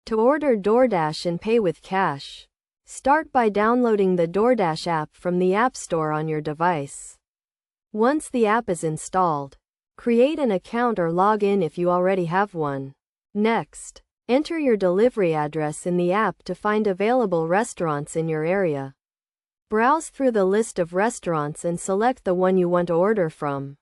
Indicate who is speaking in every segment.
Speaker 1: To order DoorDash and pay with cash, start by downloading the DoorDash app from the App Store on your device. Once the app is installed, create an account or log in if you already have one. Next, enter your delivery address in the app to find available restaurants in your area. Browse through the list of restaurants and select the one you want to order from.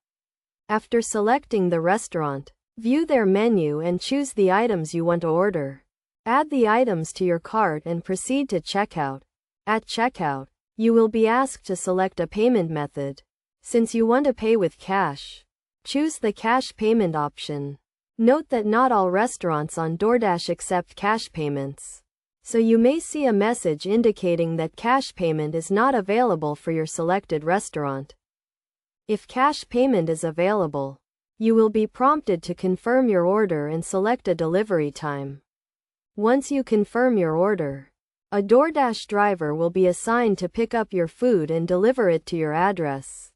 Speaker 1: After selecting the restaurant, view their menu and choose the items you want to order. Add the items to your cart and proceed to checkout. At checkout, you will be asked to select a payment method. Since you want to pay with cash, choose the cash payment option. Note that not all restaurants on DoorDash accept cash payments, so you may see a message indicating that cash payment is not available for your selected restaurant. If cash payment is available, you will be prompted to confirm your order and select a delivery time. Once you confirm your order, a DoorDash driver will be assigned to pick up your food and deliver it to your address.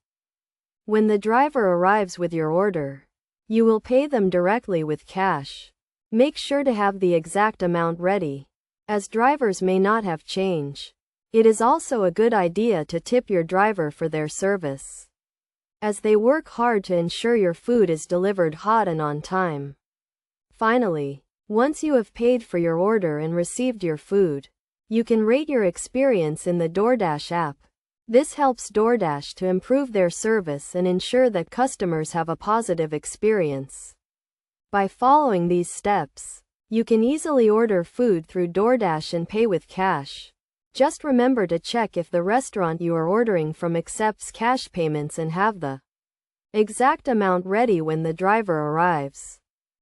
Speaker 1: When the driver arrives with your order, you will pay them directly with cash. Make sure to have the exact amount ready, as drivers may not have change. It is also a good idea to tip your driver for their service, as they work hard to ensure your food is delivered hot and on time. Finally, once you have paid for your order and received your food, you can rate your experience in the DoorDash app. This helps DoorDash to improve their service and ensure that customers have a positive experience. By following these steps, you can easily order food through DoorDash and pay with cash. Just remember to check if the restaurant you are ordering from accepts cash payments and have the exact amount ready when the driver arrives.